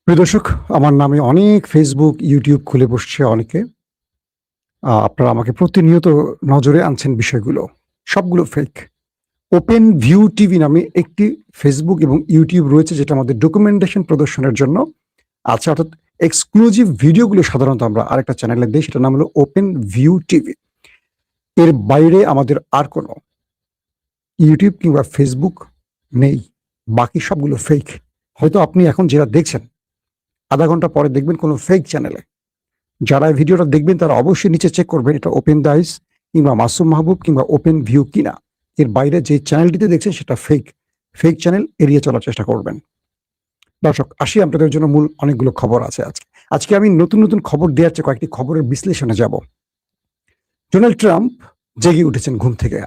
প্রিয় দর্শক, আমার নামে অনেক ফেসবুক, ইউটিউব খুলে বসছে অনেকে। আপনারা আমাকে প্রতিনিয়ত নজরে আনছেন বিষয়গুলো। সবগুলো ফেক। ওপেন ভিউ টিভি নামে একটি ফেসবুক এবং ইউটিউব রয়েছে যেটা আমাদের ডকুমেন্টেশন প্রদর্শনের জন্য আছে, অর্থাৎ এক্সক্লুসিভ ভিডিওগুলো সাধারণত আমরা আরেকটা চ্যানেলে দেই, সেটার নাম হলো ওপেন ভিউ টিভি। এর বাইরে আমাদের আর কোনো ইউটিউব কিংবা ফেসবুক নেই। বাকি সবগুলো ফেক। হয়তো আপনি এখন যেটা দেখছেন, আধা ঘন্টা পরে দেখবেন কোনো ফেক চ্যানেলে। যারা এই ভিডিওটা দেখবেন তারা অবশ্যই নিচে চেক করবেন এটা ওপেন দ্য আইস কিংবা মাসুম মাহবুব কিংবা ওপেন ভিউ কিনা। এর বাইরে যে চ্যানেলটিতে দেখছেন সেটা ফেক। ফেক চ্যানেল এড়িয়ে চলার চেষ্টা করবেন। দর্শক, আসি আপনাদের জন্য মূল অনেকগুলো খবর আছে আজকে। আজকে আমি নতুন খবর দেওয়ার চেয়ে কয়েকটি খবরের বিশ্লেষণে যাব। ডোনাল্ড ট্রাম্প জেগে উঠেছেন ঘুম থেকে।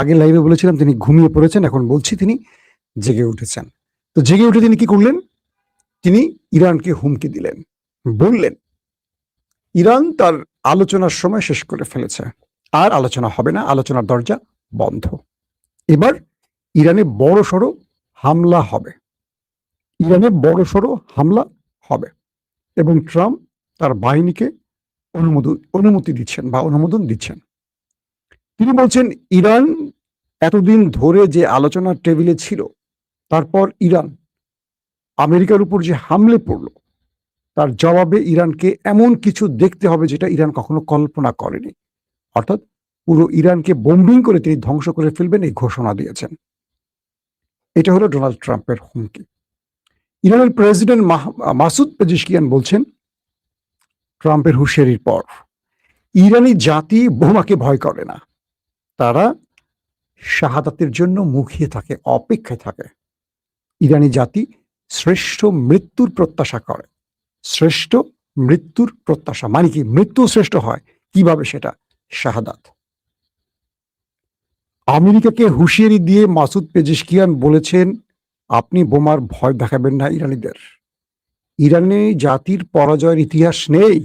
আগে লাইভে বলেছিলাম তিনি ঘুমিয়ে পড়েছেন, এখন বলছি তিনি জেগে উঠেছেন। তো জেগে উঠে তিনি কি করলেন? তিনি ইরানকে হুমকি দিলেন, বললেন ইরান তার আলোচনার সময় শেষ করে ফেলেছে, আর আলোচনা হবে না, আলোচনার দরজা বন্ধ। এবার ইরানে বড়সড় হামলা হবে, ইরানে বড়সড় হামলা হবে এবং ট্রাম্প তার বাহিনীকে অনুমতি দিচ্ছেন বা অনুমোদন দিচ্ছেন। তিনি বলছেন ইরান এতদিন ধরে যে আলোচনার টেবিলে ছিল, তারপর ইরান আমেরিকার উপর যে হামলে পড়ল, তার জবাবে ইরানকে এমন কিছু দেখতে হবে যেটা ইরান কখনো কল্পনা করেনি। অর্থাৎ পুরো ইরানকে বোম্বিং করে তিনি ধ্বংস করে ফেলবেন, এই ঘোষণা দিয়েছেন। এটা হলো ডোনাল্ড ট্রাম্পের হুমকি। ইরানের প্রেসিডেন্ট মাসুদ পেজিশকিয়ান বলছেন ট্রাম্পের হুঁশিয়ারির পর ইরানি জাতি বোমাকে ভয় করে না, তারা শাহাদাতের জন্য মুখিয়ে থাকে, অপেক্ষায় থাকে। ইরানি জাতি শ্রেষ্ঠ মৃত্যুর প্রত্যাশা করে। শ্রেষ্ঠ মৃত্যুর প্রত্যাশা মানে কি? মৃত্যু শ্রেষ্ঠ হয় কিভাবে? সেটা শাহাদাত। আমেরিকাকে হুঁশিয়ারি দিয়ে মাসুদ পেজিশকিয়ান বলেছেন আপনি বোমার ভয় দেখাবেন না ইরানিদের। ইরানি জাতির পরাজয়ের ইতিহাস নেই।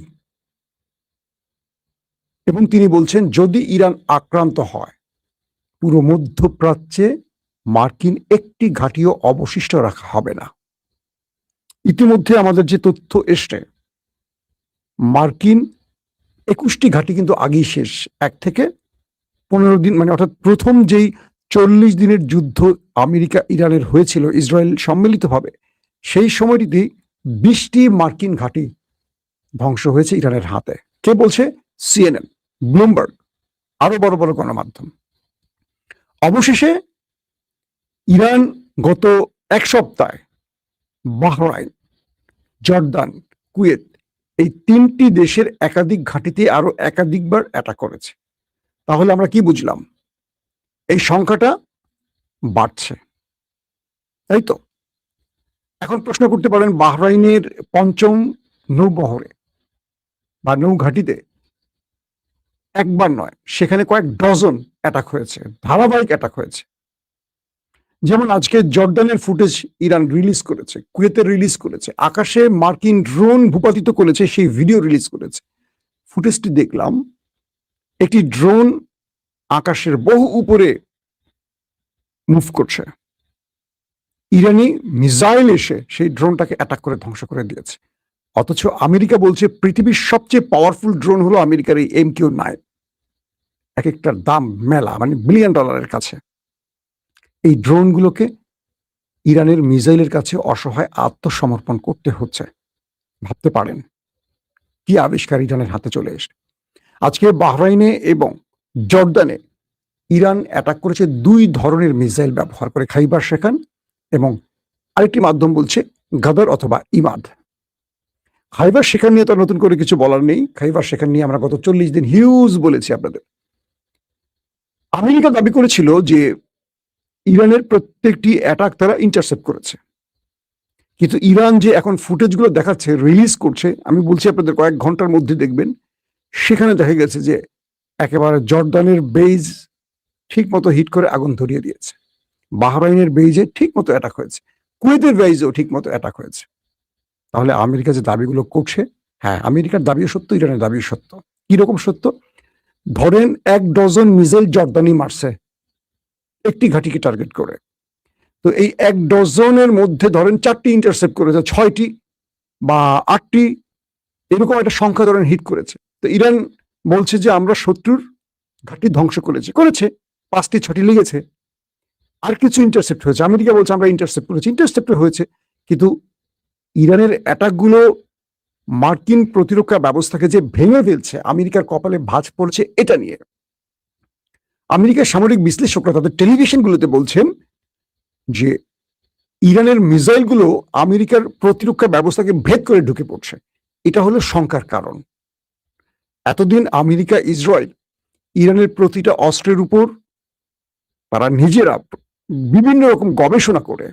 এবং তিনি বলছেন যদি ইরান আক্রান্ত হয়, পুরো মধ্যপ্রাচ্যে মার্কিন একটি ঘাঁটিও অবশিষ্ট রাখা হবে না। ইতিমধ্যে আমাদের যে তথ্য এসছে, মার্কিন 21টি ঘাঁটি কিন্তু আগেই শেষ। 1 থেকে 15 দিন, মানে অর্থাৎ প্রথম যেই 40 দিনের যুদ্ধ আমেরিকা ইরানের হয়েছিল ইসরায়েল সম্মিলিতভাবে, সেই সময়টিতেই 20টি মার্কিন ঘাঁটি ধ্বংস হয়েছে ইরানের হাতে। কে বলছে? সিএনএন, ব্লুমবার্গ, আরো বড় বড় গণমাধ্যম। অবশেষে ইরান গত 1 সপ্তাহে বাহরাইন, জর্দান, কুয়েত এই 3টি দেশের একাধিক ঘাঁটিতে আরো একাধিকবার অ্যাটাক করেছে। তাহলে আমরা কি বুঝলাম? এই সংখ্যাটা বাড়ছে, তাই তো? এখন প্রশ্ন করতে পারেন বাহরাইনের 5ম নৌবহরে বা নৌঘাঁটিতে একবার নয়, সেখানে কয়েক ডজন অ্যাটাক হয়েছে, ধারাবাহিক অ্যাটাক হয়েছে। যেমন আজকে জর্ডানের ফুটেজ ইরান রিলিজ করেছে, কুয়েতের রিলিজ করেছে, আকাশে মার্কিন ড্রোন ভূপাতিত করেছে, সেই ভিডিও রিলিজ করেছে। ফুটেজটি দেখলাম, একটি ড্রোন আকাশের বহু উপরে মুভ করছে, ইরানি মিসাইল এসে সেই ড্রোনটাকে অ্যাটাক করে ধ্বংস করে দিয়েছে। অথচ আমেরিকা বলছে পৃথিবীর সবচেয়ে পাওয়ারফুল ড্রোন হলো আমেরিকার এই MQ-9। এক একটার দাম মেলা, মানে $বিলিয়ন কাছে। এই ড্রোনগুলোকে ইরানের মিসাইলের কাছে অসহায় আত্মসমর্পণ করতে হচ্ছে। ভাবতে পারেন কি আবিষ্কার ইরানের হাতে চলে এসে। আজকে বাহরাইনে এবং জর্দানে ইরান অ্যাটাক করেছে 2 ধরনের মিসাইল ব্যবহার করে, খাইবার শেখান এবং আরেকটি মাধ্যম বলছে গাদার অথবা ইমাদ। খাইবার শেখান নিয়ে তো নতুন করে কিছু বলার নেই। খাইবার শেখান নিয়ে আমরা গত 40 দিন হিউজ বলেছি আপনাদের। আমেরিকা দাবি করেছিল যে ইরানের প্রত্যেকটি অ্যাটাক তারা ইন্টারসেপ্ট করেছে, কিন্তু ইরান যে এখন ফুটেজগুলো দেখাচ্ছে, রিলিজ করছে, আমি বলছি আপনাদের কয়েক ঘন্টার মধ্যে দেখবেন, সেখানে দেখা গেছে যে একেবারে জর্দানের বেজ ঠিক মতো হিট করে আগুন ধরিয়ে দিয়েছে, বাহরাইনের বেইজে ঠিক মতো অ্যাটাক হয়েছে, কুয়েতের বেইজেও ঠিক মতো অ্যাটাক হয়েছে। তাহলে আমেরিকা যে দাবিগুলো করছে, হ্যাঁ, আমেরিকার দাবিও সত্য, ইরানের দাবিও সত্য। কিরকম সত্য? ধরেন 1 ডজন মিসাইল জর্দানি মারছে একটি ঘাঁটিকে টার্গেট করে। তো এই 1 ডজনের মধ্যে ধরেন 4টি ইন্টারসেপ্ট করেছে, 6টি বা 8টি এরকম একটা সংখ্যা ধরেন হিট করেছে। তো ইরান বলছে যে আমরা শত্রুর ঘাঁটি ধ্বংস করেছে 5টি 6টি লেগেছে, আর কিছু ইন্টারসেপ্ট হয়েছে। আমেরিকা বলছে আমরা ইন্টারসেপ্ট করেছি, ইন্টারসেপ্ট হয়েছে, কিন্তু ইরানের অ্যাটাকগুলো মার্কিন প্রতিরক্ষা ব্যবস্থাকে যে ভেঙে ফেলছে, আমেরিকার কপালে ভাঁজ পড়ছে এটা নিয়ে আমেরিকার সামরিক বিশ্লেষকরা তাদের টেলিভিশনগুলোতে বলছেন যে ইরানের মিসাইলগুলো আমেরিকার প্রতিরক্ষা ব্যবস্থাকে ভেদ করে ঢুকে পড়ছে। এটা হলো শঙ্কার কারণ। এতদিন আমেরিকা ইসরায়েল ইরানের প্রতিটা অস্ত্রের উপর তারা নিজেরা বিভিন্ন রকম গবেষণা করে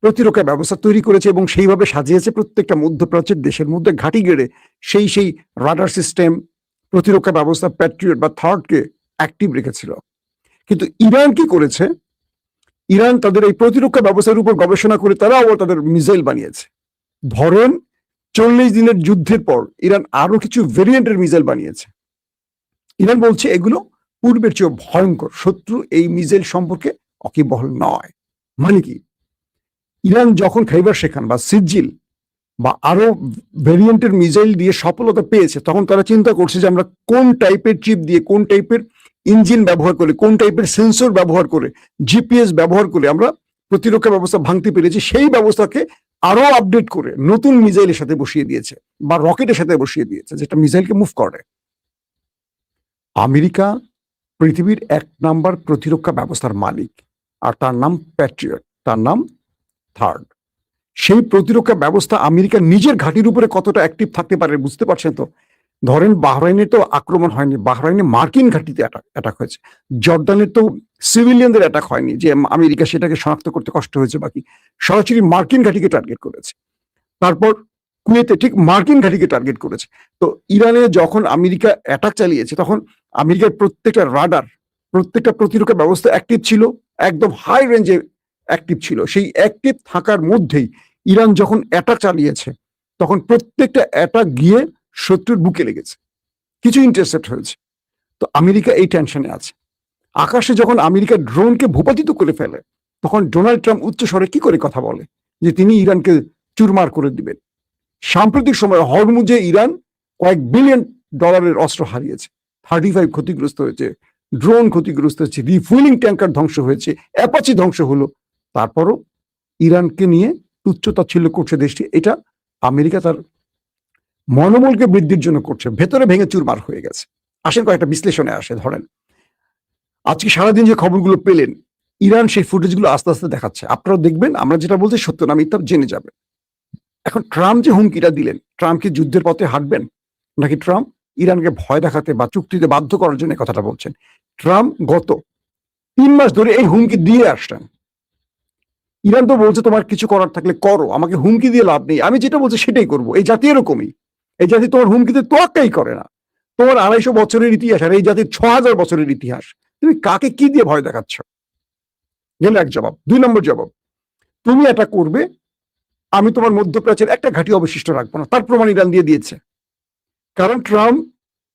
প্রতিরক্ষা ব্যবস্থা তৈরি করেছে এবং সেইভাবে সাজিয়েছে প্রত্যেকটা মধ্যপ্রাচ্যের দেশের মধ্যে ঘাঁটি গেড়ে সেই রাডার সিস্টেম, প্রতিরক্ষা ব্যবস্থা প্যাট্রিয়ট বা থার্ডকে অ্যাক্টিভ রেখেছিল। কিন্তু ইরান কি করেছে? ইরান তাদের এই প্রতিরক্ষা ব্যবস্থার উপর গবেষণা করে তারা আবার তাদের মিসাইল বানিয়েছে। ধরেন 40 দিনের যুদ্ধের পর ইরান আরো কিছু ভেরিয়েন্টের মিসাইল বানিয়েছে। ইরান বলছে এগুলো পূর্বের চেয়ে ভয়ঙ্কর, শত্রু এই মিসাইল সম্পর্কে অকিবহল নয়। মানে কি, ইরান যখন খাইবার শেখান বা সিজিল বা আরো ভেরিয়েন্টের মিসাইল দিয়ে সফলতা পেয়েছে, তখন তারা চিন্তা করছে যে আমরা কোন টাইপের চিপ দিয়ে, কোন টাইপের ইঞ্জিন ব্যবহার করে, কোন টাইপের সেন্সর ব্যবহার করে, জিপিএস ব্যবহার করে আমরা প্রতিরক্ষা ব্যবস্থা ভাঙতে পেরেছি, সেই ব্যবস্থাকে আরো আপডেট করে নতুন মিসাইলের সাথে বসিয়ে দিয়েছে বা রকেটের সাথে বসিয়ে দিয়েছে, যেটা মিসাইলকে মুভ করে। আমেরিকা পৃথিবীর 1 নাম্বার প্রতিরক্ষা ব্যবস্থার মালিক, আর তার নাম প্যাট্রিয়ট, তার নাম থার্ড। সেই প্রতিরক্ষা ব্যবস্থা আমেরিকা নিজের ঘাঁটির উপরে কতটা অ্যাক্টিভ থাকতে পারে বুঝতে পারছেন তো? ধরেন বাহরাইনের তো আক্রমণ হয়নি, বাহরাইনে মার্কিন ঘাঁটিতে অ্যাটাক হয়েছে। জর্ডানের তো সিভিলিয়ানদের অ্যাটাক হয়নি যে আমেরিকা সেটাকে শনাক্ত করতে কষ্ট হয়েছে, বাকি সরাসরি মার্কিন ঘাঁটিকে টার্গেট করেছে। তারপর কুয়েতে ঠিক মার্কিন ঘাঁটিকে টার্গেট করেছে। তো ইরানে যখন আমেরিকা অ্যাটাক চালিয়েছে, তখন আমেরিকার প্রত্যেকটা রাডার, প্রত্যেকটা প্রতিরক্ষা ব্যবস্থা অ্যাক্টিভ ছিল, একদম হাই রেঞ্জে অ্যাক্টিভ ছিল। সেই অ্যাক্টিভ থাকার মধ্যেই ইরান যখন অ্যাটাক চালিয়েছে, তখন প্রত্যেকটা অ্যাটাক গিয়ে শত্রুর বুকে লেগেছে, কিছু ইন্টারসেপ্ট হয়েছে। তো আমেরিকা এই টেনশনে আছে। আকাশে যখন আমেরিকা ড্রোনকে ভূপাতিত করে ফেলে, তখন ডোনাল্ড ট্রাম্প উচ্চস্বরে কি করে কথা বলে যে তিনি ইরানকে চুরমার করে দিবেন। সাম্প্রতিক সময়ে হরমুজে ইরান কয়েক বিলিয়ন ডলারের অস্ত্র হারিয়েছে, 35 ক্ষতিগ্রস্ত হয়েছে, ড্রোন ক্ষতিগ্রস্ত হয়েছে, রিফুয়েলিং ট্যাঙ্কার ধ্বংস হয়েছে, অ্যাপাচি ধ্বংস হলো। তারপরও ইরানকে নিয়ে তুচ্ছ-তাচ্ছিল্য করছে দেশটি। এটা আমেরিকা তার মনোবলকে বৃদ্ধির জন্য করছে, ভেতরে ভেঙে চুরমার হয়ে গেছে। আসেন কয়েকটা বিশ্লেষণে আসে। ধরেন আজকে সারাদিন যে খবরগুলো পেলেন, ইরান সেই ফুটেজগুলো আস্তে আস্তে দেখাচ্ছে। আপনারা দেখবেন আমরা যেটা বলছি সত্য না মিথ্যা জেনে যাবেন। এখন ট্রাম্প যে হুমকিটা দিলেন, ট্রাম্প কি যুদ্ধের পথে হাঁটবেন, নাকি ট্রাম্প ইরানকে ভয় দেখাতে বা চুক্তিতে বাধ্য করার জন্য কথাটা বলছেন? ট্রাম্প গত 3 মাস ধরে এই হুমকি দিয়ে আসছেন। ইরান তো বলছে তোমার কিছু করার থাকলে করো, আমাকে হুমকি দিয়ে লাভ নেই, আমি যেটা বলছি সেটাই করবো। এই জাতি এরকমই, এই জাতি তোমার হুমকিতে তোয়াক্কাই করে না। তোমার 250 বছরের ইতিহাস আর এই জাতির 6000 বছরের ইতিহাস, তুমি কাকে কি দিয়ে ভয় দেখাচ্ছ? গেল এক জবাব। 2 নম্বর জবাব, তুমি এটা করবে, আমি তোমার মধ্যপ্রাচ্যের একটা ঘাঁটি অবশিষ্ট রাখবো না। তার প্রমাণ ইরান দিয়ে দিয়েছে। কারণ ট্রাম্প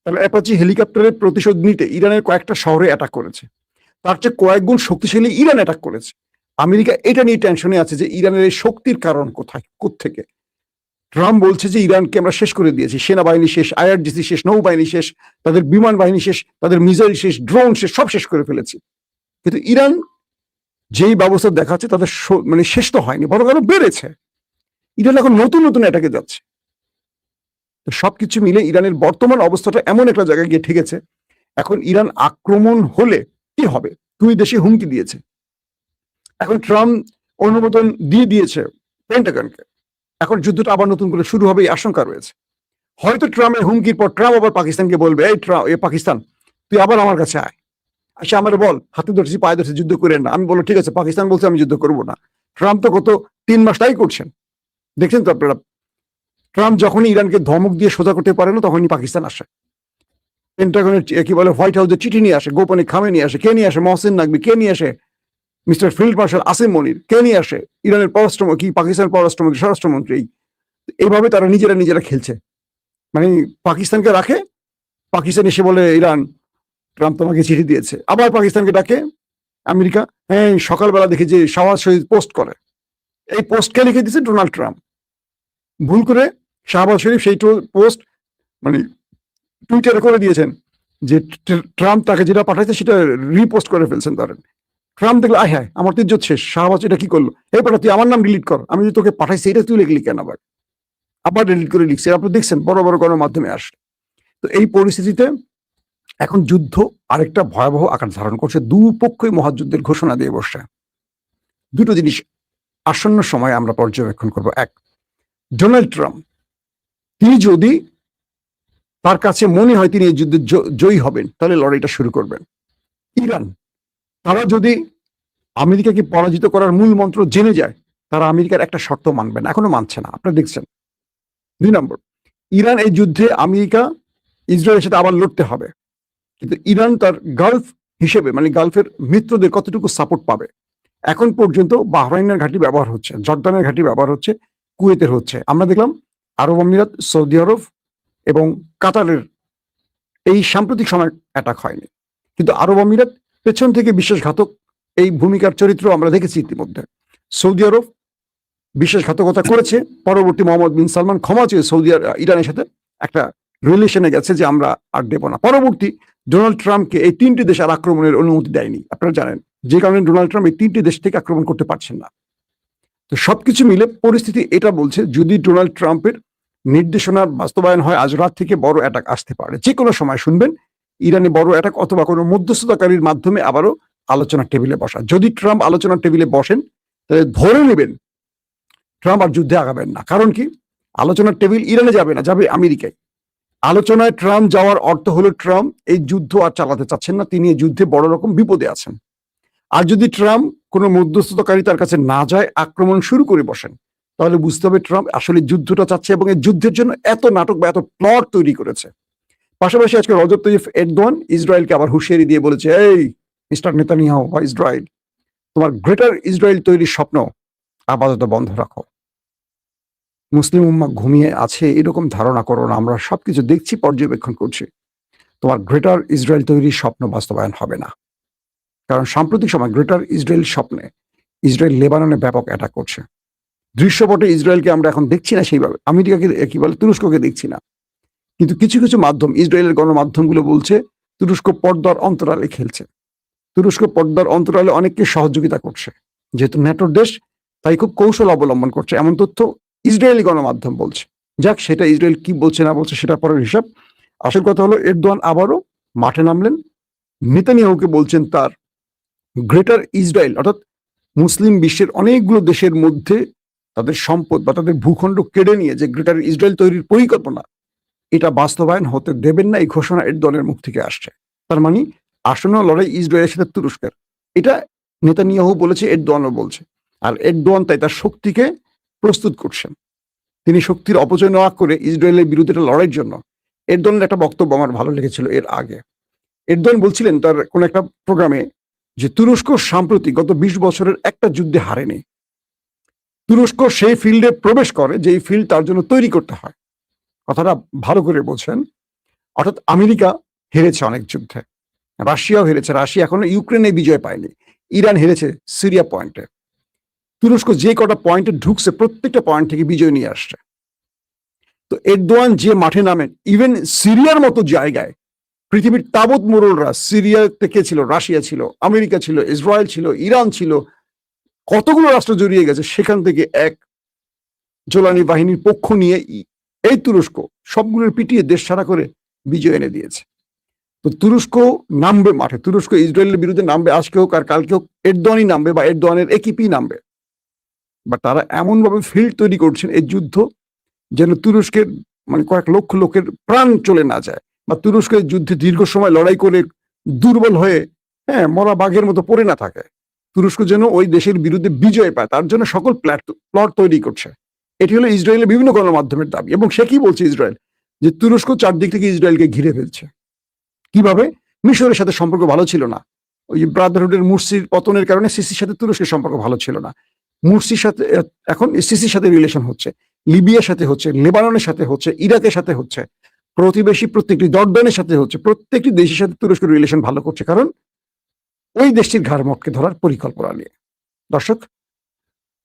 তার অ্যাপাচি হেলিকপ্টারের প্রতিশোধ নিতে ইরানের কয়েকটা শহরে অ্যাটাক করেছে, তার চেয়ে কয়েক গুণ শক্তিশালী ইরান অ্যাটাক করেছে। আমেরিকা এটা নিয়ে টেনশনে আছে যে ইরানের এই শক্তির কারণ কোথায়, কোত্থেকে। ট্রাম্প বলছে যে ইরানকে আমরা শেষ করে দিয়েছি, সেনাবাহিনী শেষ, আইআরজিসি শেষ, নৌবাহিনী শেষ, তাদের বিমান বাহিনী শেষ, তাদের মিসাইল শেষ, ড্রোন শেষ, সব শেষ করে ফেলেছি। কিন্তু ইরান যেই ব্যবস্থা দেখাচ্ছে তাদের মানে শেষ তো হয়নি, বরং আরো বেড়েছে। ইরান এখন নতুন নতুন অ্যাটাকে যাচ্ছে। তো সবকিছু মিলে ইরানের বর্তমান অবস্থাটা এমন একটা জায়গায় গিয়ে ঠেকেছে, এখন ইরান আক্রমণ হলে কি হবে? 2 দেশে হুমকি দিয়েছে। এখন ট্রাম্প অনুমোদন দিয়ে দিয়েছে পেন্টাগনকে। এখন যুদ্ধটা আবার নতুন করে শুরু হবে এই আশঙ্কা রয়েছে। হয়তো ট্রাম্পের হুমকির পর ট্রাম্প আবার পাকিস্তানকে বলবে, এই পাকিস্তান তুই আবার আমার কাছে আয়, আচ্ছা আমার বল, হাতে ধরছি পায়ে ধরছি, যুদ্ধ করেন না। আমি বলবো ঠিক আছে, পাকিস্তান বলছে আমি যুদ্ধ করবো না। ট্রাম্প তো গত 3 মাস তাই করছেন, দেখছেন তো আপনারা। ট্রাম্প যখনই ইরানকে ধমক দিয়ে সোজা করতে পারে না, তখনই পাকিস্তান আসে। পেন্টাগনের কি বলে হোয়াইট হাউসের চিঠি নিয়ে আসে, গোপনে খামে নিয়ে আসে। কে নিয়ে আসে? মহসিন নাকবি। কে নিয়ে আসে? মিস্টার ফিল্ড মার্শাল আসিম মনির। কে নিয়ে আসে? ইরানের পাকিস্তানের পররাষ্ট্রমন্ত্রী, স্বরাষ্ট্রমন্ত্রী। এইভাবে তারা নিজেরা খেলছে। মানে পাকিস্তানকে রাখে, পাকিস্তান এসে বলে ইরান ট্রাম্প তোমাকে চিঠি দিয়েছে। আবার পাকিস্তানকে ডাকে আমেরিকা, হ্যাঁ সকালবেলা দেখি যে শাহবাজ শহীদ পোস্ট করে, এই পোস্টকে লিখে দিচ্ছে ডোনাল্ড ট্রাম্প। ভুল করে শাহবাজ শরীফ সেই পোস্ট মানে টুইটারে করে দিয়েছেন যে ট্রাম্প তাকে যেটা পাঠাইছে সেটা রিপোস্ট করে ফেলছেন। ধরেন ট্রাম্প দেখলে আয় হ্যাঁ আমার তো ইজ্জত শেষ, শাহবাজ এটা কি করলো, এই পাঠা তুই আমার নাম ডিলিট কর, আমি যে তোকে পাঠাইছি এটা তুই লিখলি কেন, আবার ডিলিট করে লিখছে। আপনি দেখছেন বড় বড় গণমাধ্যমে আসে। তো এই পরিস্থিতিতে এখন যুদ্ধ আরেকটা ভয়াবহ আকার ধারণ করছে, দুপক্ষই মহাযুদ্ধের ঘোষণা দিয়ে বসছে। দুটো জিনিস আসন্ন সময় আমরা পর্যবেক্ষণ করব। এক, ডোনাল্ড ট্রাম্প তিনি যদি তার কাছে মনে হয় তিনি এই যুদ্ধে জয়ী হবেন তাহলে লড়াইটা শুরু করবেন। ইরান তারা যদি আমেরিকাকে পরাজিত করার মূল মন্ত্র জেনে যায় তারা আমেরিকার একটা শর্ত মানবে না, এখনো মানছে না, আপনারা দেখছেন। 2 নম্বর, ইরান এই যুদ্ধে আমেরিকা ইসরায়েলের সাথে আবার লড়তে হবে, কিন্তু ইরান তার গালফ হিসেবে মানে গালফের মিত্রদের কতটুকু সাপোর্ট পাবে। এখন পর্যন্ত বাহরাইনের ঘাঁটি ব্যবহার হচ্ছে, জর্দানের ঘাঁটি ব্যবহার হচ্ছে, কুয়েতের হচ্ছে। আমরা দেখলাম আরব আমিরাত, সৌদি আরব এবং কাতারের এই সাম্প্রতিক সময় অ্যাটাক হয়নি, কিন্তু আরব আমিরাত পেছন থেকে বিশ্বাসঘাতক এই ভূমিকার চরিত্র আমরা দেখেছি ইতিমধ্যে। সৌদি আরব বিশ্বাসঘাতকতা করেছে, পরবর্তী মোহাম্মদ বিন সালমান ক্ষমা চেয়ে সৌদি ইরানের সাথে একটা রিলেশনে গেছে যে আমরা আর দেব না। পরবর্তী ডোনাল্ড ট্রাম্পকে এই 3টি দেশ আর আক্রমণের অনুমতি দেয়নি, আপনারা জানেন, যে কারণে ডোনাল্ড ট্রাম্প এই 3টি দেশ থেকে আক্রমণ করতে পারছেন না। তো সবকিছু মিলে পরিস্থিতি এটা বলছে যদি ডোনাল্ড ট্রাম্পের নির্দেশনার বাস্তবায়ন হয় আজ রাত থেকে বড় অ্যাটাক আসতে পারে, যে কোনো সময় শুনবেন ইরানে বড় অ্যাটাক অথবা কোনো মধ্যস্থতাকারীর মাধ্যমে আবারও আলোচনার টেবিলে বসা। যদি ট্রাম্প আলোচনার টেবিলে বসেন তাহলে ধরে নেবেন ট্রাম্প আর যুদ্ধে আগাবেন না। কারণ কি, আলোচনার টেবিল ইরানে যাবে না, যাবে আমেরিকায়। আলোচনায় ট্রাম্প যাওয়ার অর্থ হলো ট্রাম্প এই যুদ্ধ আর চালাতে চাচ্ছেন না, তিনি এই যুদ্ধে বড় রকম বিপদে আছেন। আর যদি ট্রাম্প কোনো মধ্যস্থতাকারী তার কাছে না যায়, আক্রমণ শুরু করে বসেন, তাহলে বুঝতে হবে ট্রাম্প আসলে যুদ্ধটা চাচ্ছে এবং এই যুদ্ধের জন্য এত নাটক বা এত প্লট তৈরি করেছে। পাশাপাশি আজকে রজব তাইয়িপ এরদোয়ান ইসরায়েলকে আবার হুঁশিয়ারি দিয়ে বলেছে, এই মিস্টার নেতানিয়াহু বা ইসরায়েল, তোমার গ্রেটার ইসরায়েল তৈরির স্বপ্ন আপাতত বন্ধ রাখো। মুসলিম উম্মা ঘুমিয়ে আছে এরকম ধারণা করো না, আমরা সবকিছু দেখছি, পর্যবেক্ষণ করছি। তোমার গ্রেটার ইসরায়েল তৈরির স্বপ্ন বাস্তবায়ন হবে না, কারণ সাম্প্রতিক সময় গ্রেটার ইসরায়েল স্বপ্নে ইসরায়েল লেবাননে ব্যাপক অ্যাটাক করছে। দৃশ্যপটে ইসরায়েলকে আমরা এখন দেখছি না সেইভাবে, আমেরিকাকে কি বলে তুরস্ককে দেখছি না, কিন্তু কিছু কিছু মাধ্যম, ইসরায়েলের গণমাধ্যমগুলো বলছে তুরস্ক পর্দার অন্তরালে খেলছে, তুরস্ক পর্দার অন্তরালে অনেককে সহযোগিতা করছে, যেহেতু ন্যাটোর দেশ তাই খুব কৌশল অবলম্বন করছে, এমন তথ্য ইসরায়েলি গণমাধ্যম বলছে। যাক, সেটা ইসরায়েল কি বলছে না বলছে সেটা পরের হিসাব। আসল কথা হলো এরদোয়ান আবারও মাঠে নামলেন, নেতানিয়াহুকে বলছেন তার গ্রেটার ইসরায়েল অর্থাৎ মুসলিম বিশ্বের অনেকগুলো দেশের মধ্যে তাদের সম্পদ বা তাদের ভূখণ্ড কেড়ে নিয়ে যে গ্রেটার ইসরায়েল তৈরির পরিকল্পনা, এটা বাস্তবায়ন হতে দেবেন না, এই ঘোষণা এরদোয়ানের মুখ থেকে আসছে। তার মানে আসন্ন লড়াই ইসরায়েলের সাথে তুরস্কের, এটা নেতানিয়াহু বলেছে, এরদোয়ানও বলছে। আর এরদোয়ান তাই তার শক্তিকে প্রস্তুত করছেন, তিনি শক্তির অপচয় না করে ইসরায়েলের বিরুদ্ধে লড়াইয়ের জন্য। এরদোয়ানের একটা বক্তব্য আমার ভালো লেগেছিল এর আগে। এরদোয়ান বলছিলেন তার কোন একটা প্রোগ্রামে যে তুরস্ক সাম্প্রতিক গত 20 বছরের একটা যুদ্ধে হারেনি, তুরস্ক সেই ফিল্ডে প্রবেশ করে যে ফিল্ড তার জন্য তৈরি করতে হয়। কথাটা ভালো করে বলছেন, অর্থাৎ আমেরিকা হেরেছে অনেক যুদ্ধে, রাশিয়াও হেরেছে, রাশিয়া এখনো ইউক্রেনে বিজয় পায়নি, ইরান হেরেছে সিরিয়া পয়েন্টে, তুরস্ক যে কটা পয়েন্টে ঢুকছে প্রত্যেকটা পয়েন্ট থেকে বিজয় নিয়ে আসছে। তো এরদোয়ান যে মাঠে নামেন, ইভেন সিরিয়ার মতো জায়গায় পৃথিবীর তাবৎ মোড়লরা, সিরিয়াতে কে ছিল, রাশিয়া ছিল, আমেরিকা ছিল, ইসরায়েল ছিল, ইরান ছিল, কতগুলো রাষ্ট্র জড়িয়ে গেছে, সেখান থেকে এক জোলানি বাহিনীর পক্ষ নিয়ে এই তুরস্ক সবগুলোর পিটিয়ে দেশ ছাড়া করে বিজয় এনে দিয়েছে। তো তুরস্ক নামবে মাঠে, তুরস্ক ইসরায়েলের বিরুদ্ধে নামবে, আজকে হোক আর কালকে হোক এরদোয়ানই নামবে বা এরদোয়ানের একিপি নামবে। বা তারা এমন ভাবে ফিল্ড তৈরি করছেন এই যুদ্ধ যেন তুরস্কের মানে কয়েক লক্ষ লোকের প্রাণ চলে না যায়, বা তুরস্কের যুদ্ধে দীর্ঘ সময় লড়াই করে দুর্বল হয়ে মরা বাঘের মতো পড়ে না থাকে, তুরস্ক যেন ওই দেশের বিরুদ্ধে বিজয় পায়, তার জন্য সকল প্লট তৈরি করছে। এটি হলো ইসরায়েলের বিভিন্ন গণমাধ্যমের দাবি। এবং সে কি বলছে ইসরায়েল, যে তুরস্ক চারদিক থেকে ইসরায়েলকে ঘিরে ফেলছে। কিভাবে? মিশরের সাথে সম্পর্ক ভালো ছিল না, ওই ব্রাদারহুডের মুরসির পতনের কারণে সিসির সাথে তুরস্কের সম্পর্ক ভালো ছিল না, মুরসির সাথে এখন সিসির সাথে রিলেশন হচ্ছে, লিবিয়ার সাথে হচ্ছে, লেবাননের সাথে হচ্ছে, ইরাকের সাথে হচ্ছে, প্রতিবেশী প্রত্যেকটি জর্ডানের সাথে হচ্ছে, প্রত্যেকটি দেশের সাথে তুরস্কের রিলেশন ভালো করছে, কারণ ওই দেশটির ঘাড় মটকে ধরার পরিকল্পনা নিয়ে। দর্শক,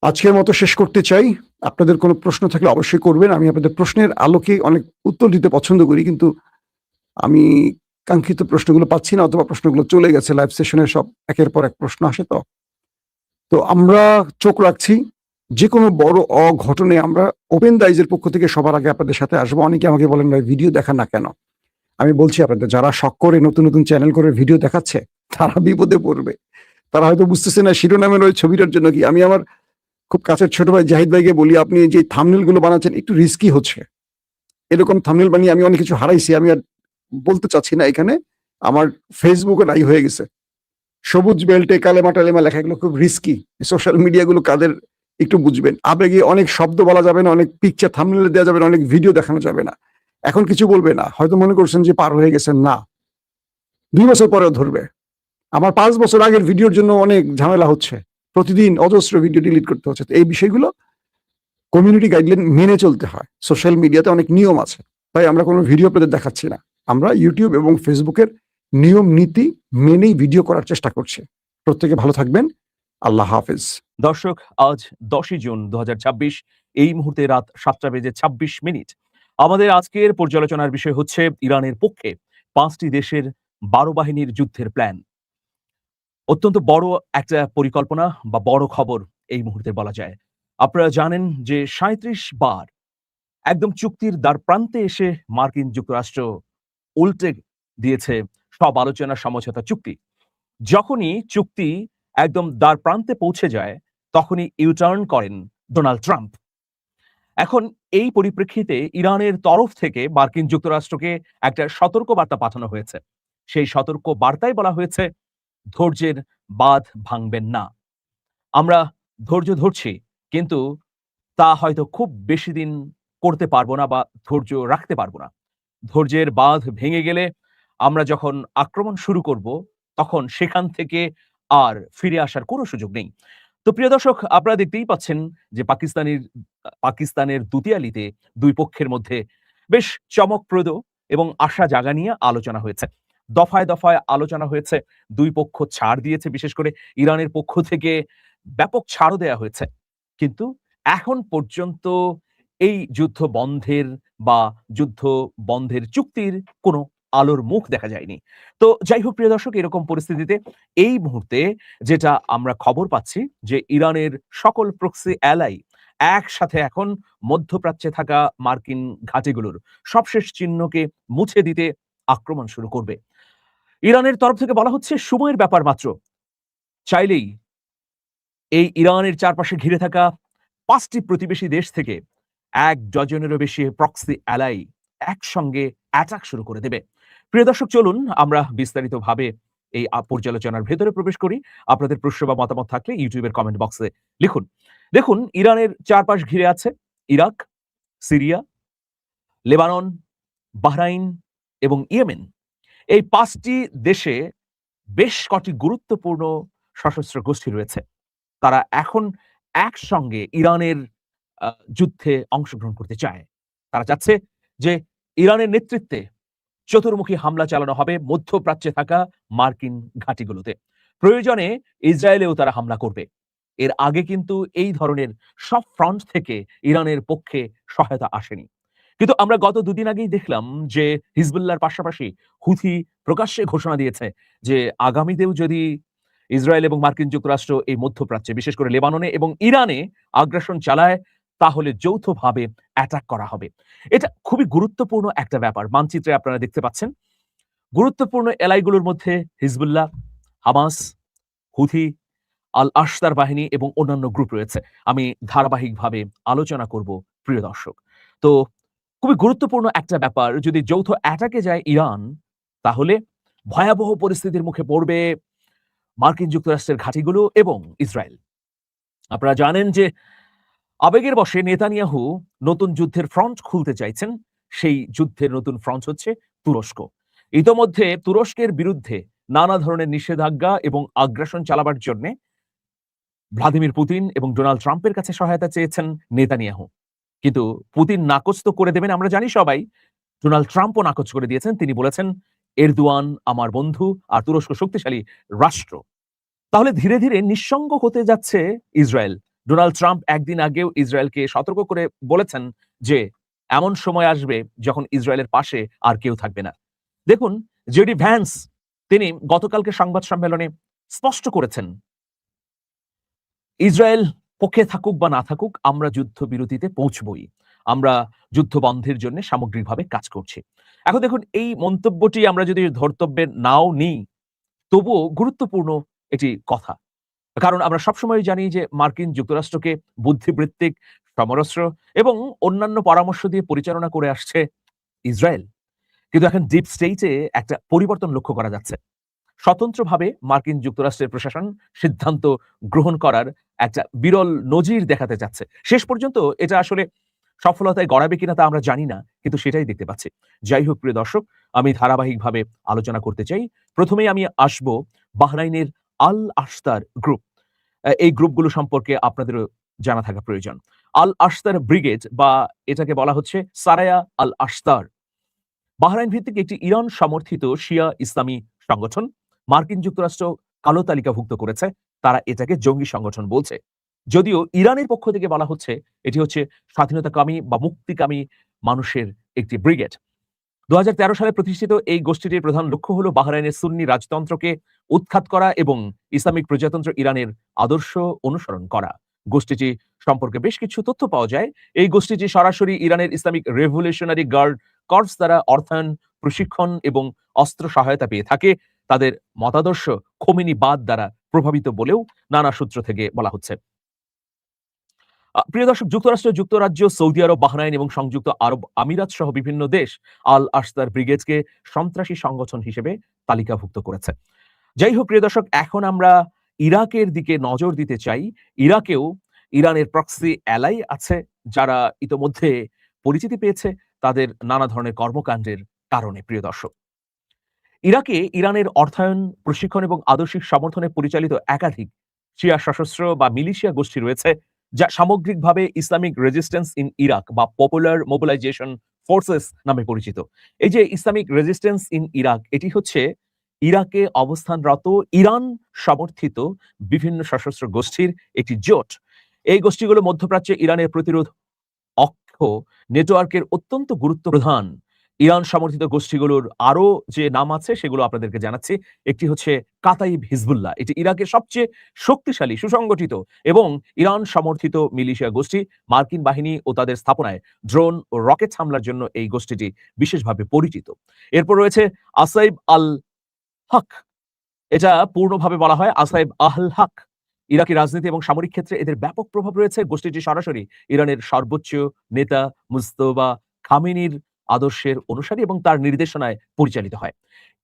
আজকের মতো শেষ করতে চাই। আপনাদের কোনো প্রশ্ন থাকলে অবশ্যই করবেন। আমি আপনাদের প্রশ্নের আলোকে অনেক উত্তর দিতে পছন্দ করি, কিন্তু আমি কাঙ্ক্ষিত প্রশ্নগুলো পাচ্ছি না, অথবা প্রশ্নগুলো চলে গেছে। লাইভ সেশনে সব একের পর এক প্রশ্ন আসে। তো আমরা চোখ রাখছি। যেকোনো বড় অঘটনে আমরা ওপেন দ্য আইজের পক্ষ থেকে সবার আগে আপনাদের সাথে আসবো। অনেকে আমাকে বলেন, ভাই ভিডিও দেখান না কেন? আমি বলছি আপনাদের, যারা শখ করে নতুন নতুন চ্যানেল করে ভিডিও দেখাচ্ছে, তারা বিপদে পড়বে। তারা হয়তো বুঝতেছে না শিরোনামের ওই ছবিটার জন্য কি। আমি আমার খুব কাছের ছোট ভাই জাহিদ ভাইকে বলি, আপনি যে থাম্বনেল গুলো বানাচ্ছেন একটু রিস্কি হচ্ছে। এরকম থাম্বনেল বানিয়ে আমি অনেক কিছু হারাইছি। আমি আর বলতে চাচ্ছি না এখানে। আমার ফেসবুকে নাই হয়ে গেছে। সবুজ বেল্টে কালেমা টালেমা লেখা, এগুলো খুব রিস্কি। সোশ্যাল মিডিয়া গুলো কাদের একটু বুঝবেন। আবেগে অনেক শব্দ বলা যাবে না, অনেক পিকচার থাম্বনেলে দেওয়া যাবে না, অনেক ভিডিও দেখানো যাবে না। এখন কিছু বলবে না, হয়তো মনে করছেন যে পার হয়ে গেছেন। না, 2 বছর পরেও ধরবে। আমার 5 বছর আগের ভিডিওর জন্য অনেক ঝামেলা হচ্ছে। প্রতিদিন অজস্র ভিডিও ডিলিট করতে হচ্ছে। তো এই বিষয়গুলো কমিউনিটি গাইডলাইন মেনে চলতে হয়। সোশ্যাল মিডিয়াতে অনেক নিয়ম আছে, তাই আমরা কোনো ভিডিও আপনাদের দেখাচ্ছি না। আমরা ইউটিউব এবং ফেসবুকের নিয়ম নীতি মেনেই ভিডিও করার চেষ্টা করছি। প্রত্যেকে ভালো থাকবেন। আল্লাহ হাফেজ। দর্শক, আজ 10ই জুন 2026, এই মুহূর্তে রাত 7:26। আমাদের আজকের পর্যালোচনার বিষয় হচ্ছে ইরানের পক্ষে 5টি দেশের 12 বাহিনীর যুদ্ধের প্ল্যান। অত্যন্ত বড় একটা পরিকল্পনা বা বড় খবর এই মুহূর্তে বলা যায়। আপনারা জানেন যে 37 বার একদম চুক্তির দ্বার প্রান্তে এসে মার্কিন যুক্তরাষ্ট্র উল্টে দিয়েছে সব আলোচনা সমঝোতা চুক্তি। যখনই চুক্তি একদম দ্বার প্রান্তে পৌঁছে যায়, তখনই ইউটার্ন করেন ডোনাল্ড ট্রাম্প। এখন এই পরিপ্রেক্ষিতে ইরানের তরফ থেকে মার্কিন যুক্তরাষ্ট্রকে একটা সতর্ক বার্তা পাঠানো হয়েছে। সেই সতর্ক বার্তায় বলা হয়েছে, ধৈর্যের বাঁধ ভাঙবেন না। আমরা ধৈর্য ধরছি, কিন্তু তা হয়তো খুব বেশি দিন করতে পারবো না বা ধৈর্য রাখতে পারবো না। ধৈর্যের বাঁধ ভেঙে গেলে আমরা যখন আক্রমণ শুরু করব, তখন সেখান থেকে আর ফিরে আসার কোনো সুযোগ নেই। তো প্রিয় দর্শক, আপনারা দেখতেই পাচ্ছেন যে পাকিস্তানের দুতিয়ালিতে দুই পক্ষের মধ্যে বেশ চমকপ্রদ এবং আশা জাগা নিয়ে আলোচনা হয়েছে। দফায় দফায় আলোচনা হয়েছে। দুই পক্ষ ছাড় দিয়েছে, বিশেষ করে ইরানের পক্ষ থেকে ব্যাপক ছাড়ও দেয়া হয়েছে। কিন্তু এখন পর্যন্ত এই যুদ্ধ বন্ধের বা যুদ্ধ বন্ধের চুক্তির কোনো আলোর মুখ দেখা যায়নি। তো যাই হোক প্রিয় দর্শক, এরকম পরিস্থিতিতে এই মুহূর্তে যেটা আমরা খবর পাচ্ছি যে ইরানের সকল প্রক্সি অ্যালাই একসাথে এখন মধ্যপ্রাচ্যে থাকা মার্কিন ঘাঁটিগুলোর সবশেষ চিহ্নকে মুছে দিতে আক্রমণ শুরু করবে। ইরানের তরফ থেকে বলা হচ্ছে, সময়ের ব্যাপার মাত্র। চাইলেই এই ইরানের চারপাশে ঘিরে থাকা 5টি প্রতিবেশী দেশ থেকে 1 ডজনেরও বেশি প্রক্সি অ্যালাই একসঙ্গে অ্যাটাক শুরু করে দেবে। প্রিয় দর্শক, চলুন আমরা বিস্তারিতভাবে এই পর্যালোচনার ভেতরে প্রবেশ করি। আপনাদের প্রশ্ন বা মতামত থাকলে ইউটিউবের কমেন্ট বক্সে লিখুন। দেখুন, ইরানের চারপাশ ঘিরে আছে ইরাক, সিরিয়া, লেবানন, বাহরাইন এবং ইয়েমেন। এই 5টি দেশে বেশ কটি গুরুত্বপূর্ণ সশস্ত্র গোষ্ঠী রয়েছে। তারা এখন একসঙ্গে ইরানের যুদ্ধে অংশগ্রহণ করতে চায়। তারা চাচ্ছে যে ইরানের নেতৃত্বে চতুর্মুখী হামলা চালানো হবে মধ্যপ্রাচ্যে থাকা মার্কিন ঘাঁটিগুলোতে। প্রয়োজনে ইসরায়েলেও তারা হামলা করবে। এর আগে কিন্তু এই ধরনের সব ফ্রন্ট থেকে ইরানের পক্ষে সহায়তা আসেনি। কিন্তু আমরা গত 2 দিন আগেই দেখলাম যে হিজবুল্লাহর পাশাপাশি হুথি প্রকাশ্যে ঘোষণা দিয়েছে যে আগামীতেও যদি ইসরায়েল এবং মার্কিন যুক্তরাষ্ট্র এই মধ্যপ্রাচ্যে, বিশেষ করে লেবাননে এবং ইরানে আগ্রাসন চালায়, তাহলে যৌথভাবে অ্যাটাক করা হবে। এটা খুবই গুরুত্বপূর্ণ একটা ব্যাপার। মানচিত্রে আপনারা দেখতে পাচ্ছেন গুরুত্বপূর্ণ এলাইগুলোর মধ্যে হিজবুল্লাহ, হামাস, হুথি, আল আশতার বাহিনী এবং অন্যান্য গ্রুপ রয়েছে। আমি ধারাবাহিকভাবে আলোচনা করব প্রিয় দর্শক। তো খুবই গুরুত্বপূর্ণ একটা ব্যাপার, যদি যৌথ অ্যাটাকে যায় ইরান, তাহলে ভয়াবহ পরিস্থিতির মুখে পড়বে মার্কিন যুক্তরাষ্ট্রের ঘাঁটিগুলো এবং ইসরায়েল। আপনারা জানেন যে আবেগের বশে নেতানিয়াহু নতুন যুদ্ধের ফ্রন্ট খুলতে চাইছেন। সেই যুদ্ধের নতুন ফ্রন্ট হচ্ছে তুরস্ক। ইতোমধ্যে তুরস্কের বিরুদ্ধে নানা ধরনের নিষেধাজ্ঞা এবং আগ্রাসন চালাবার জন্য ভ্লাদিমির পুতিন এবং ডোনাল্ড ট্রাম্পের কাছে সহায়তা চেয়েছেন নেতানিয়াহু। কিন্তু পুতিন নাকচ তো করে দেবেন আমরা জানি সবাই। ডোনাল্ড ট্রাম্পও নাকচ করে দিয়েছেন। তিনি বলেছেন, এরদোয়ান আমার বন্ধু আর তুরস্ক শক্তিশালী রাষ্ট্র। তাহলে ধীরে ধীরে নিঃসঙ্গ হতে যাচ্ছে ইসরায়েল। ডোনাল্ড ট্রাম্প একদিন আগেও ইসরায়েলকে সতর্ক করে বলেছেন যে এমন সময় আসবে যখন ইসরায়েলের পাশে আর কেউ থাকবে না। দেখুন, জেডি ভ্যান্স তিনি গতকালকে সংবাদ সম্মেলনে স্পষ্ট করেছেন, ইসরায়েল পক্ষে থাকুক বা না থাকুক, আমরা যুদ্ধবিরতিতে পৌঁছবই। আমরা যুদ্ধ বন্ধের জন্য সামগ্রিকভাবে কাজ করছি। এখন দেখুন, এই মন্তব্যটি আমরা যদি ধর্তব্যে নাও নিই, তবুও গুরুত্বপূর্ণ একটি কথা। কারণ আমরা সবসময় জানি যে মার্কিন যুক্তরাষ্ট্রকে বুদ্ধিবৃত্তিক, সমরাস্ত্র এবং অন্যান্য পরামর্শ দিয়ে পরিচালনা করে আসছে ইসরায়েল। কিন্তু এখন ডিপ স্টেটে একটা পরিবর্তন লক্ষ্য করা যাচ্ছে। স্বতন্ত্রভাবে মার্কিন যুক্তরাষ্ট্রের প্রশাসন সিদ্ধান্ত গ্রহণ করার একটা বিরল নজির দেখাতে যাচ্ছে। শেষ পর্যন্ত এটা আসলে সফলতায় গড়াবে কিনা তা আমরা জানি না, কিন্তু সেটাই দেখতে পাচ্ছি। যাই হোক প্রিয় দর্শক, আমি ধারাবাহিকভাবে আলোচনা করতে চাই। প্রথমেই আমি আসব বাহরাইনের আল আশতার গ্রুপ। এই গ্রুপগুলো সম্পর্কে আপনাদেরও জানা থাকা প্রয়োজন। আল আশতার ব্রিগেড বা এটাকে বলা হচ্ছে সারায়া আল আশতার। বাহরাইন ভিত্তিক একটি ইরান সমর্থিত শিয়া ইসলামী সংগঠন। মার্কিন যুক্তরাষ্ট্র কালো তালিকাভুক্ত করেছে। তারা এটাকে জঙ্গি সংগঠন বলছে। যদিও ইরানের পক্ষ থেকে বলা হচ্ছে এটি হচ্ছে স্বাধীনতাকামী বা মুক্তিকামী মানুষের একটি ব্রিগেড। ২০১৩ সালে প্রতিষ্ঠিত এই গোষ্ঠীটির প্রধান লক্ষ্য হল বাহরাইনের সুন্নি রাজতন্ত্রকে উৎখাত করা এবং ইসলামিক প্রজাতন্ত্র ইরানের আদর্শ অনুসরণ করা। গোষ্ঠীটি সম্পর্কে বেশ কিছু তথ্য পাওয়া যায়। এই গোষ্ঠীটি সরাসরি ইরানের ইসলামিক রেভলিউশনারি গার্ড কর্পস দ্বারা অর্থায়ন, প্রশিক্ষণ এবং অস্ত্র সহায়তা পেয়ে থাকে। তাদের মতাদর্শ খোমেনিবাদ দ্বারা প্রভাবিত বলেও নানা সূত্র থেকে বলা হচ্ছে। প্রিয় দর্শক, যুক্তরাষ্ট্র, যুক্তরাজ্য, সৌদি আরব, বাহরাইন এবং সংযুক্ত আরব আমিরাত সহ বিভিন্ন দেশ আল আশতার ব্রিগেডকে সন্ত্রাসী সংগঠন হিসেবে তালিকাভুক্ত করেছে। যাই হোক প্রিয় দর্শক, এখন আমরা ইরাকের দিকে নজর দিতে চাই। ইরাকেও ইরানের প্রক্সি অ্যালাই আছে, যারা ইতোমধ্যে পরিচিতি পেয়েছে তাদের নানা ধরনের কর্মকাণ্ডের কারণে। প্রিয় দর্শক, ইরাকে ইরানের অর্থায়ন, প্রশিক্ষণ এবং আদর্শিক সমর্থনে পরিচালিত একাধিক শিয়া সশস্ত্র বা মিলিশিয়া গোষ্ঠী রয়েছে, যা সামগ্রিকভাবে ইসলামিক রেজিস্ট্যান্স ইন ইরাক বা পপুলার মোবিলাইজেশন ফোর্সেস নামে পরিচিত। এই যে ইসলামিক রেজিস্ট্যান্স ইন ইরাক, এটি হচ্ছে ইরাকে অবস্থানরত ইরান সমর্থিত বিভিন্ন সশস্ত্র গোষ্ঠীর একটি জোট। এই গোষ্ঠীগুলো মধ্যপ্রাচ্যে ইরানের প্রতিরোধ অক্ষ নেটওয়ার্কের অত্যন্ত গুরুত্ব প্রধান। ইরান সমর্থিত গোষ্ঠীগুলোর আরো যে নাম আছে সেগুলো আপনাদেরকে জানাচ্ছি। একটি হচ্ছে কাতাইব হিজবুল্লাহ, এটি ইরাকের সবচেয়ে শক্তিশালী, সুসংগঠিত এবং ইরান সমর্থিত মিলিশিয়া গোষ্ঠী। মার্কিন বাহিনী ও তাদের স্থাপনায় ড্রোন ও রকেট হামলার জন্য এই গোষ্ঠীটি বিশেষভাবে পরিচিত। এরপর রয়েছে আসাইব আল হক, এটা পূর্ণভাবে বলা হয় আসাইব আহল হক। ইরাকি রাজনীতি এবং সামরিক ক্ষেত্রে এদের ব্যাপক প্রভাব রয়েছে। গোষ্ঠীটি সরাসরি ইরানের সর্বোচ্চ নেতা মুজতবা খামেনির আদর্শের অনুসারী এবং তার নির্দেশনায় পরিচালিত হয়।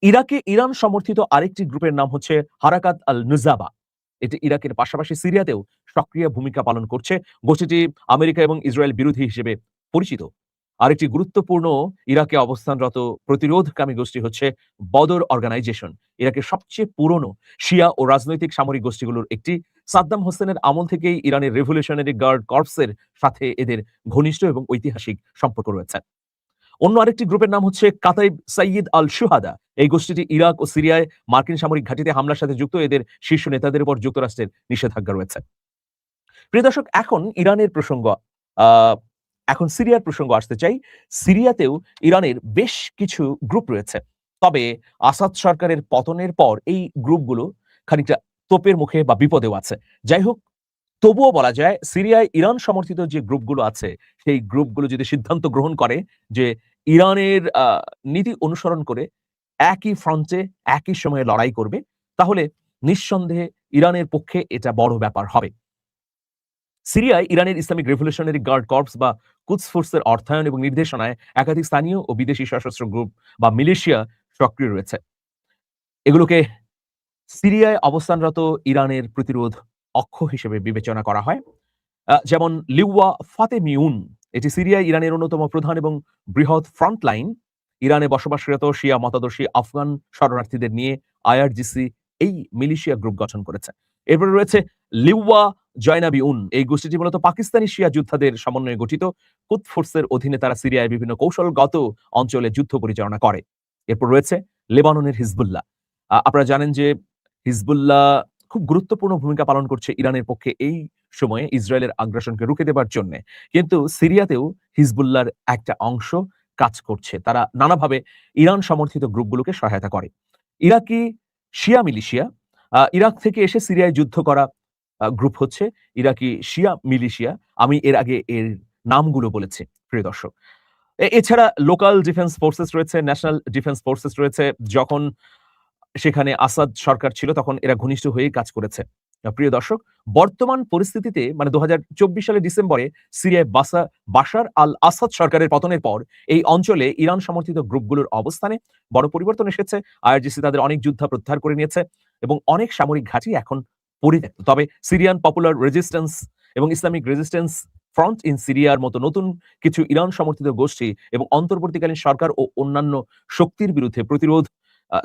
ইরাকে ইরান সমর্থিত আরেকটি গ্রুপের নাম হচ্ছে হারাকাত আল নুজাবা। এটি ইরাকের পাশাপাশি সিরিয়াতেও সক্রিয় ভূমিকা পালন করছে। গোষ্ঠীটি আমেরিকা এবং ইসরায়েল বিরোধী হিসেবে পরিচিত। আরেকটি গুরুত্বপূর্ণ ইরাকে অবস্থানরত প্রতিরোধকামী গোষ্ঠী হচ্ছে বদর অর্গানাইজেশন। ইরাকের সবচেয়ে পুরনো শিয়া ও রাজনৈতিক সামরিক গোষ্ঠীগুলোর একটি। সাদ্দাম হোসেনের আমল থেকেই ইরানের রেভলিউশনারি গার্ড কর্পসের সাথে এদের ঘনিষ্ঠ এবং ঐতিহাসিক সম্পর্ক রয়েছে। অন্য আরেকটি গ্রুপের নাম হচ্ছে কাতাইব সাইয়িদ আল শুহাদা। এই গোষ্ঠীটি ইরাক ও সিরিয়ায় মার্কিন সামরিক ঘাঁটিতে হামলার সাথে যুক্ত। এদের শীর্ষ নেতাদের উপর যুক্তরাষ্ট্রের নিষেধাজ্ঞা রয়েছে। প্রিয় দর্শক, এখন ইরানের প্রসঙ্গ, এখন সিরিয়ার প্রসঙ্গ আসতে চাই। সিরিয়াতেও ইরানের বেশ কিছু গ্রুপ রয়েছে, তবে আসাদ সরকারের পতনের পর এই গ্রুপগুলো খানিকটা তোপের মুখে বা বিপদেও আছে। যাই হোক, তবুও বলা যায় সিরিয়ায় ইরান সমর্থিত যে গ্রুপগুলো আছে সেই গ্রুপগুলো যদি সিদ্ধান্ত গ্রহণ করে যে ইরানের নীতি অনুসরণ করে একই ফ্রন্টে একই সময়ে লড়াই করবে, তাহলে নিঃসন্দেহে ইরানের পক্ষে এটা বড় ব্যাপার হবে। সিরিয়ায় ইরানের ইসলামিক রেভলিউশনারি গার্ড কর্পস বা কুদস ফোর্সের অর্থায়ন এবং নির্দেশনায় একাধিক স্থানীয় ও বিদেশি সশস্ত্র গ্রুপ বা মিলিশিয়া সক্রিয় রয়েছে। এগুলোকে সিরিয়ায় অবস্থানরত ইরানের প্রতিরোধ অক্ষ হিসেবে বিবেচনা করা হয়। যেমন লিওয়া ফাতেমিউন, এটি সিরিয়ায় ইরানের অন্যতম প্রধান এবং বৃহৎ ফ্রন্ট লাইন। ইরানে বসবাসরত শিয়া মতাদর্শী আফগান শরণার্থীদের নিয়ে আইআরজিসি এই মিলিশিয়া গ্রুপ গঠন করেছে। এরপরে রয়েছে লিওয়া জয়নাবিউন, এই গোষ্ঠীটি মূলত পাকিস্তানি শিয়া যোদ্ধাদের সমন্বয়ে গঠিত। কুদস ফোর্সের অধীনে তারা সিরিয়ায় বিভিন্ন কৌশলগত অঞ্চলে যুদ্ধ পরিচালনা করে। এরপর রয়েছে লেবাননের হিজবুল্লাহ। আপনারা জানেন যে হিজবুল্লাহ খুব গুরুত্বপূর্ণ ভূমিকা পালন করছে ইরানের পক্ষে। এই সময়ে ইসরায়েলের আগ্রাসনকে রুখে দেবার জন্য। কিন্তু সিরিয়াতেও হিজবুল্লাহর একটা অংশ কাজ করছে। তারা নানাভাবে ইরান সমর্থিত গ্রুপগুলোকে সহায়তা করে। ইরাকি শিয়া মিলিশিয়া, ইরাক থেকে এসে সিরিয়ায় যুদ্ধ করা গ্রুপ হচ্ছে ইরাকি শিয়া মিলিশিয়া। আমি এর আগে এর নামগুলো বলেছি, প্রিয় দর্শক। এছাড়া লোকাল ডিফেন্স ফোর্সেস রয়েছে, ন্যাশনাল ডিফেন্স ফোর্সেস রয়েছে। যখন সেখানে আসাদ সরকার ছিল তখন এরা ঘনিষ্ঠ হয়েই কাজ করেছে। প্রিয় দর্শক, বর্তমান পরিস্থিতিতে মানে ২০২৪ সালের ডিসেম্বরে সিরিয়ায় বাশার আল আসাদ সরকারের পতনের পর এই অঞ্চলে ইরান সমর্থিত গ্রুপগুলোর অবস্থানে বড় পরিবর্তন এসেছে। আইআরজিসি তাদের অনেক যুদ্ধ প্রত্যাহার করে নিয়েছে এবং অনেক সামরিক ঘাঁটি এখন পরিত্যক্ত। তবে সিরিয়ান পপুলার রেজিস্ট্যান্স এবং ইসলামিক রেজিস্ট্যান্স ফ্রন্ট ইন সিরিয়ার মতো নতুন কিছু ইরান সমর্থিত গোষ্ঠী এবং অন্তর্বর্তীকালীন সরকার ও অন্যান্য শক্তির বিরুদ্ধে প্রতিরোধ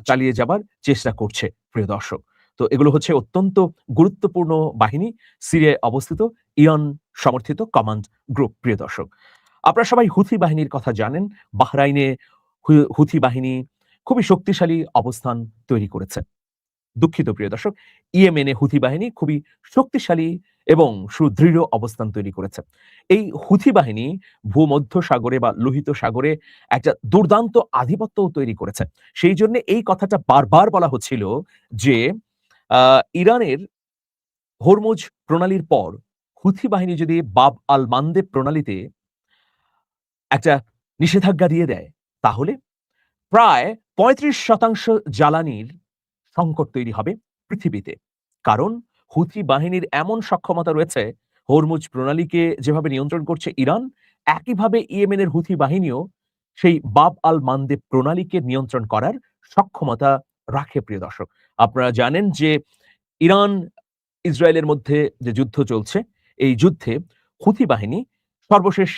চালিয়ে যাবার চেষ্টা করছে, প্রিয় দর্শক। তো এগুলো হচ্ছে অত্যন্ত গুরুত্বপূর্ণ বাহিনী, সিরিয়ায় অবস্থিত ইরান সমর্থিত কমান্ড গ্রুপ, প্রিয় দর্শক। আপনারা সবাই হুথি বাহিনীর কথা জানেন। বাহরাইনে হুথি বাহিনী খুবই শক্তিশালী অবস্থান তৈরি করেছে। দুঃখিত প্রিয় দর্শক, ইয়েমেনে হুথি বাহিনী খুবই শক্তিশালী এবং সুদৃঢ় অবস্থান তৈরি করেছে। এই হুথি বাহিনী ভূমধ্য সাগরে বা লোহিত সাগরে একটা দুর্দান্ত আধিপত্যও তৈরি করেছে। সেই জন্য এই কথাটা বারবার বলা হচ্ছিল যে ইরানের হরমুজ প্রণালীর পর হুথি বাহিনী যদি বাব আল মান্দেব প্রণালীতে একটা নিষেধাজ্ঞা দিয়ে দেয়, তাহলে প্রায় ৩৫% জ্বালানির সংকট তৈরি হবে পৃথিবীতে। কারণ হুথি বাহিনীর এমন সক্ষমতা রয়েছে, হরমুজ প্রণালীকে যেভাবে নিয়ন্ত্রণ করছে ইরান, একইভাবে ইয়েমেনের হুথি বাহিনীও সেই বাব আল মান্দেব প্রণালীকে নিয়ন্ত্রণ করার সক্ষমতা রাখে, প্রিয় দর্শক। আপনারা জানেন যে ইরান ইসরায়েলের মধ্যে যে যুদ্ধ চলছে, এই যুদ্ধে হুথি বাহিনী সর্বশেষ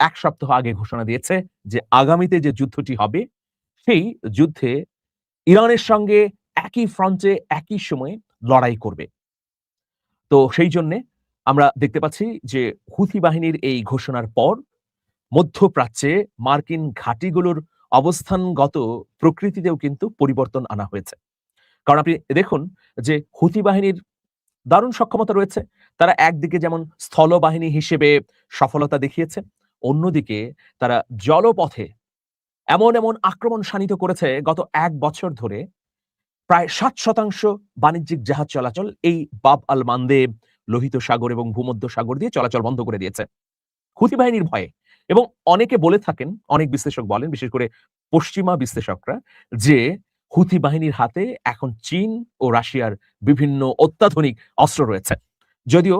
১ সপ্তাহ আগে ঘোষণা দিয়েছে যে আগামীতে যে যুদ্ধটি হবে, সেই যুদ্ধে ইরানের সঙ্গে একই ফ্রন্টে একই সময়ে লড়াই করবে। তো সেই জন্যে আমরা দেখতে পাচ্ছি যে হুথি বাহিনীর এই ঘোষণার পর মধ্যপ্রাচ্যে মার্কিন ঘাঁটিগুলোর অবস্থানগত প্রকৃতিতেও কিন্তু পরিবর্তন আনা হয়েছে। কারণ আপনি দেখুন যে হুথি বাহিনীর দারুণ সক্ষমতা রয়েছে। তারা একদিকে যেমন স্থলবাহিনী হিসেবে সফলতা দেখিয়েছে, অন্যদিকে তারা জলপথে এমন আক্রমণ শাণিত করেছে গত ১ বছর ধরে প্রায় ৭% বাণিজ্যিক জাহাজ চলাচল এই বাব আল মান্দেব, লোহিত সাগর এবং ভূমধ্য সাগর দিয়ে চলাচল বন্ধ করে দিয়েছে হুথি বাহিনীর ভয়ে। এবং অনেকে বলে থাকেন, অনেক বিশ্লেষক বলেন, বিশেষ করে পশ্চিমা বিশ্লেষকরা, যে হুথি বাহিনীর হাতে এখন চীন ও রাশিয়ার বিভিন্ন অত্যাধুনিক অস্ত্র রয়েছে। যদিও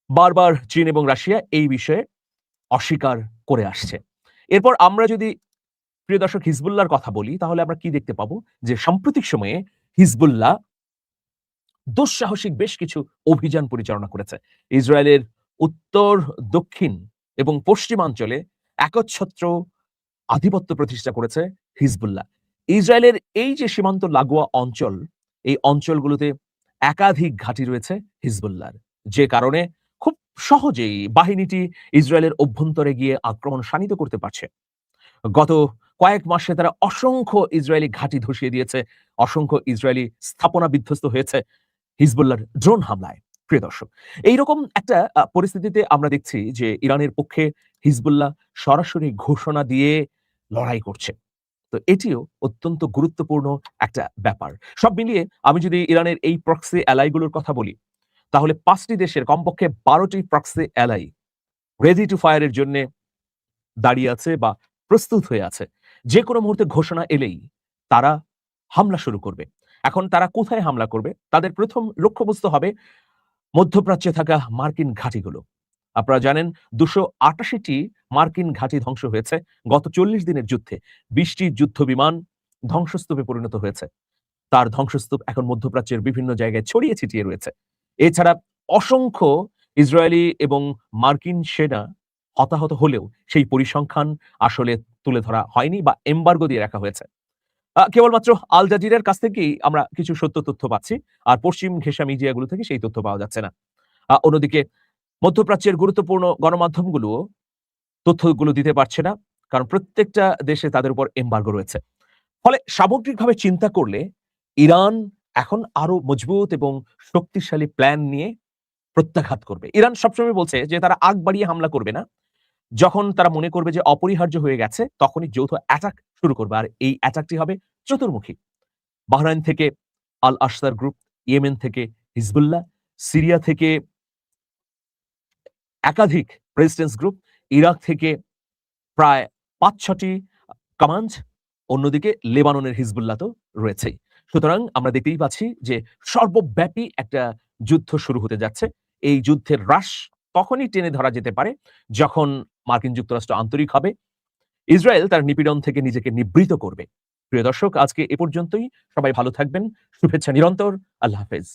বারবার চীন এবং রাশিয়া এই বিষয়ে অস্বীকার করে আসছে। এরপর আমরা যদি প্রিয় দর্শক হিজবুল্লাহর কথা বলি, তাহলে আমরা কি দেখতে পাবো যে সাম্প্রতিক সময়ে হিজবুল্লাহ দুঃসাহসিক বেশ কিছু অভিযান পরিচালনা করেছে। ইসরায়েলের উত্তর, দক্ষিণ এবং পশ্চিমাঞ্চলে একচ্ছত্র আধিপত্য প্রতিষ্ঠা করেছে হিজবুল্লাহ। ইসরায়েলের এই যে সীমান্ত লাগোয়া অঞ্চল, এই অঞ্চলগুলোতে একাধিক ঘাঁটি রয়েছে হিজবুল্লাহর, যে কারণে খুব সহজেই বাহিনীটি ইসরায়েলের অভ্যন্তরে গিয়ে আক্রমণ শাণিত করতে পারছে। গত কয়েক মাসে তারা অসংখ্য ইসরায়েলি ঘাঁটি ধসিয়ে দিয়েছে, অসংখ্য ইসরায়েলি স্থাপনা বিধ্বস্ত হয়েছে হিজবুল্লাহর ড্রোন হামলায়, প্রিয় দর্শক। এইরকম একটা পরিস্থিতিতে আমরা দেখছি যে ইরানের পক্ষে হিজবুল্লাহ সরাসরি ঘোষণা দিয়ে লড়াই করছে। তো এটিও অত্যন্ত গুরুত্বপূর্ণ একটা ব্যাপার। সব মিলিয়ে আমি যদি ইরানের এই প্রক্সি অ্যালাইগুলোর কথা বলি, তাহলে ৫ টি দেশের কমপক্ষে ১২ টি proxy ally ready to fire এর জন্যে দাঁড়িয়ে আছে বা প্রস্তুত হয়ে আছে। যেকোনো মুহূর্তে ঘোষণা এলেই তারা হামলা শুরু করবে। এখন তারা কোথায় হামলা করবে? তাদের প্রথম লক্ষ্যবস্তু হবে মধ্যপ্রাচ্যে থাকা মার্কিন ঘাঁটিগুলো। আপনারা জানেন ২৮৮ টি মার্কিন ঘাঁটি ধ্বংস হয়েছে গত ৪০ দিনের যুদ্ধে। ২০ টি যুদ্ধ বিমান ধ্বংসস্তূপে পরিণত হয়েছে। তার ধ্বংসস্তূপ এখন মধ্যপ্রাচ্যের বিভিন্ন জায়গায় ছড়িয়ে ছিটিয়ে রয়েছে। এছাড়া অসংখ্য ইসরায়েলি এবং মার্কিন সেনা হতাহত হলেও সেই পরিসংখ্যান আসলে তুলে ধরা হয়নি বা এমবার্গো দিয়ে রাখা হয়েছে। কেবলমাত্র আল জাজিরার কাছ থেকেই আমরা কিছু সত্য তথ্য পাচ্ছি। আর পশ্চিম ঘেঁষা মিডিয়াগুলো থেকে সেই তথ্য পাওয়া যাচ্ছে না। অন্যদিকে মধ্যপ্রাচ্যের গুরুত্বপূর্ণ গণমাধ্যমগুলো তথ্যগুলো দিতে পারছে না। কারণ প্রত্যেকটা দেশে তাদের উপর এমবার্গো রয়েছে। ফলে সামগ্রিকভাবে চিন্তা করলে ইরান এখন আরো মজবুত এবং শক্তিশালী প্ল্যান নিয়ে প্রত্যাঘাত করবে। ইরান সবসময় বলছে যে তারা আগ বাড়িয়ে হামলা করবে না। যখন তারা মনে করবে যে অপরিহার্য হয়ে গেছে, তখনই যৌথ অ্যাটাক শুরু করবে। আর এই অ্যাটাকটি হবে চতুর্মুখী। বাহরাইন থেকে আল আশসার গ্রুপ, ইয়েমেন থেকে হিজবুল্লাহ, সিরিয়া থেকে একাধিক প্রেসিডেন্টস গ্রুপ, ইরাক থেকে প্রায় ৫-৬টি কামাঞ্জ, অন্যদিকে লেবাননের হিজবুল্লাহ তো রয়েছেই। সুতরাং আমরা দেখতেই পাচ্ছি যে সর্বব্যাপী একটা যুদ্ধ শুরু হতে যাচ্ছে। এই যুদ্ধের রাশ তখনই টেনে ধরা যেতে পারে যখন মার্কিন যুক্তরাষ্ট্র আন্তরিক হবে, ইসরায়েল তার নিপীড়ন থেকে নিজেকে নিবৃত করবে। প্রিয় দর্শক, আজকে এ পর্যন্তই। সবাই ভালো থাকবেন। শুভেচ্ছা নিরন্তর। আল্লাহ হাফেজ।